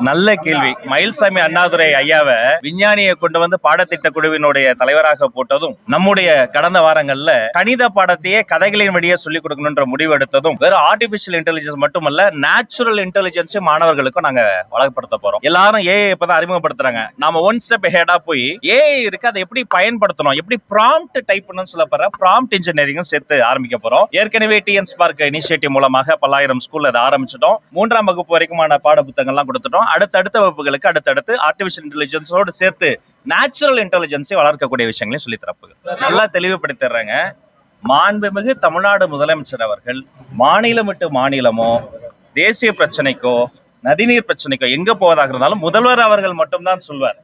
நல்ல கேள்வி. மயில்சாமி அண்ணாதுரை ஐயாவை விஞ்ஞானியை கொண்டு வந்து பாடத்திட்ட குழுவினுடைய தலைவராக போட்டதும், நம்முடைய கடந்த வாரங்கள்ல கணித பாடத்தையே கதைகளின் வழியே சொல்லிக் கொடுக்கணும்ன்ற முடிவு எடுத்ததும், வெறும் ஆர்டிபிஷியல் இன்டெலிஜென்ஸ் மட்டுமல்ல, நேச்சுரல் இன்டெலிஜென்ஸ் மாணவர்களுக்கும் நாங்க வழங்கப்படுத்த போறோம். எல்லாரும் ஏஐ இப்பதான் அறிமுகப்படுத்துறாங்க. நாம ஒன் ஸ்டெப் ஹெடா போய் ஏஐ இருக்கு, அதை எப்படி பயன்படுத்தணும், எப்படி ப்ராம்ப்ட் டைப் பண்ணணும்னு சொல்லப்படுற ப்ராம்ப்ட் இன்ஜினியரிங் சேர்த்து ஆரம்பிக்க போறோம். ஏற்கனவே டிஎன் ஸ்பார்க் இனிஷியேட்டிவ் மூலமாக பல்லாயிரம் ஸ்கூல்ல அதை ஆரம்பிச்சிட்டோம். 3ஆம் வகுப்பு வரைக்குமான பாட புத்தகங்கள்லாம் கொடுத்துட்டோம். அடுத்தடுத்த வகுப்புகளுக்கு அடுத்தடுத்து ஆர்டிபிஷியல் இன்டெலிஜென்ஸோடு சேர்த்து நேச்சுரல் இன்டெலிஜென்ஸை வளர்க்கக்கூடிய விஷயங்களையும் சொல்லி தரப்பு நல்லா தெளிவுபடுத்திடுறாங்க. மாண்புமிகு தமிழ்நாடு முதலமைச்சர் அவர்கள் மாநிலம் விட்டு மாநிலமோ தேசிய பிரச்சனைக்கோ நதிநீர் பிரச்சனைக்கோ எங்க போவதாக இருந்தாலும் முதல்வர் அவர்கள் மட்டும்தான் சொல்வார்.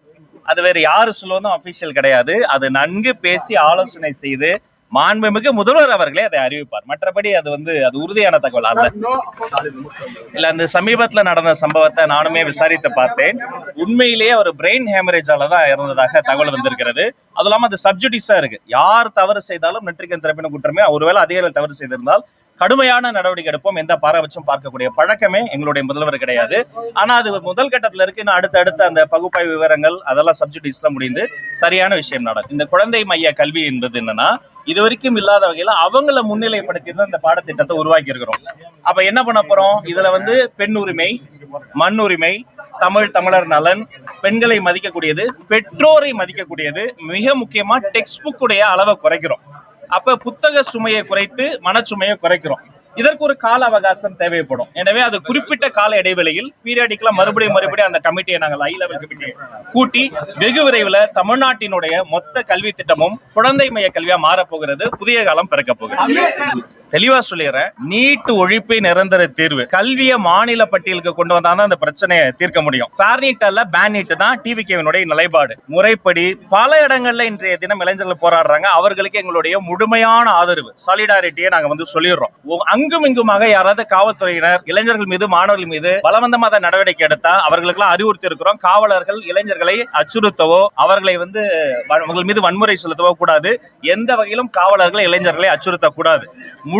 அது வேற யாரு சொல்லுவதும் அபிஷியல் கிடையாது. அது நன்கு பேசி ஆலோசனை செய்து மாண்புமிகு முதல்வர் அவர்களே அதை அறிவிப்பார். மற்றபடி அது உறுதியான தகவல் அல்ல. இல்ல, அந்த சமீபத்துல நடந்த சம்பவத்தை நானுமே விசாரித்து பார்த்தேன். உண்மையிலேயே ஒரு பிரெயின் ஹேமரேஜால தான் இறந்ததாக தகவல் வந்திருக்கிறது. அது இல்லாம அது சப்ஜுடிஸா இருக்கு. யார் தவறு செய்தாலும் நெற்றிக்கண் திறப்பின குற்றமே. ஒருவேளை அதிகாரிகள் தவறு செய்திருந்தால் கடுமையான நடவடிக்கை எடுப்போம். எந்த பாரபட்சம் பார்க்கக்கூடிய பழக்கமே எங்களுடைய முதல்வர் கிடையாது. ஆனா அது முதல் கட்டத்துல இருக்கு. அடுத்த அந்த பகுப்பாய்வு விவரங்கள் அதெல்லாம் சப்ஜுடிஸ் தான் முடிந்து சரியான விஷயம் நடக்கும். இந்த குழந்தை மைய கல்வி என்பது என்னன்னா, இதுவரைக்கும் இல்லாத வகையில அவங்கள முன்னிலைப்படுத்தி தான் இந்த பாடத்திட்டத்தை உருவாக்கி இருக்கிறோம். அப்ப என்ன பண்ண போறோம்? இதுல பெண் உரிமை, மண் உரிமை, தமிழர் நலன், பெண்களை மதிக்கக்கூடியது, பெற்றோரை மதிக்கக்கூடியது, மிக முக்கியமா டெக்ஸ்ட் புக் உடைய அளவை குறைக்கிறோம். அப்ப புத்தக சுமையை குறைத்து மனச்சுமையை குறைக்கிறோம். இதற்கு ஒரு கால அவகாசம் தேவைப்படும். எனவே அது குறிப்பிட்ட கால இடைவெளியில் பீரியாடிக்கலா மறுபடியும் அந்த கமிட்டியை நாங்கள் ஹை லெவல் கமிட்டியை கூட்டி வெகு விரைவில் தமிழ்நாட்டினுடைய மொத்த கல்வி திட்டமும் குழந்தை மைய கல்வியா மாறப்போகிறது. புதிய காலம் பிறக்க போகிறது. தெளிவா சொல்லிடுறேன். நீட் ஒழிப்பு நிரந்தர தீர்வு. கல்வியை மாநில பட்டியலுக்கு கொண்டு வந்தாதான் அந்த பிரச்சனையை தீர்க்க முடியும். ஃபேர்நீட் அல்ல, பேன்நீட் தான் டிவிகேவினுடைய நிலைப்பாடு. முறைப்படி பல இடங்கள்ல இன்றைய தினம் இளைஞர்கள் போராடுறாங்க. அவர்களுக்கு எங்களுடைய முழுமையான ஆதரவு, சாலிடாரிட்டியை நாங்க சொல்லிடுறோம். அங்கும் இங்குமாக யாராவது காவல்துறையினர் இளைஞர்கள் மீது மாணவர்கள் மீது பலவந்தமாக நடவடிக்கை எடுத்தா அவர்களுக்கெல்லாம் அறிவுறுத்தி இருக்கிறோம். காவலர்கள் இளைஞர்களை அச்சுறுத்தவோ அவர்களை அவர்கள் மீது வன்முறை செலுத்தவோ கூடாது. எந்த வகையிலும் காவலர்களை இளைஞர்களை அச்சுறுத்த கூடாது.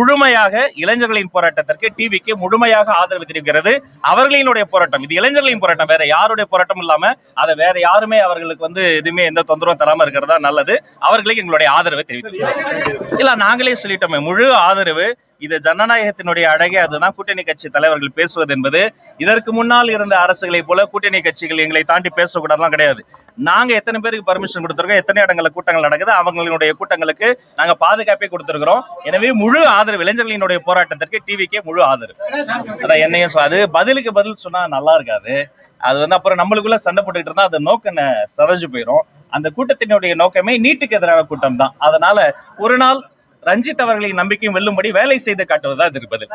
முழுமையாக இளைஞர்களின் போராட்டத்திற்கு டிவிக்கு முழுமையாக ஆதரவு தெரிவிக்கிறது. அவர்களினுடைய போராட்டம், இது இளைஞர்களின் போராட்டம், வேற யாருடைய போராட்டம் இல்லாம அதை வேற யாருமே அவர்களுக்கு எதுவுமே எந்த தொந்தரவும் தராம இருக்கிறதா நல்லது. அவர்களுக்கு எங்களுடைய ஆதரவை தெரிவிக்கிறோம். இல்ல, நாங்களே சொல்லிட்டோமே, முழு ஆதரவு. இது ஜனநாயகத்தினுடைய அழகே. அதுதான் கூட்டணி கட்சி தலைவர்கள் பேசுவது என்பது. இதற்கு முன்னால் இருந்த அரசுகளை போல கூட்டணி கட்சிகள் எங்களை தாண்டி பேசக்கூடாதுலாம் கிடையாது. நாங்க எத்தனை பேருக்கு பர்மிஷன் கொடுத்திருக்கோம், எத்தனை இடங்கள்ல கூட்டங்கள் நடக்குது, அவங்களுடைய கூட்டங்களுக்கு நாங்க பாதுகாப்பே கொடுத்திருக்கிறோம். எனவே முழு ஆதரவு, இளைஞர்களினுடைய போராட்டத்திற்கு டிவிக்கே முழு ஆதரவு. அதான் என்னையும் அது பதிலுக்கு பதில் சொன்னா நல்லா இருக்காது. அது அப்புறம் நம்மளுக்குள்ள சண்டை போட்டுக்கிட்டு இருந்தா அது நோக்கம் சதஞ்சு போயிடும். அந்த கூட்டத்தினுடைய நோக்கமே நீட்டுக்கு எதிரான கூட்டம் தான். அதனால ஒரு நாள் ரஞ்சித் அவர்களின் நம்பிக்கையும் வெல்லும்படி வேலை செய்து காட்டுவதா இருப்பது.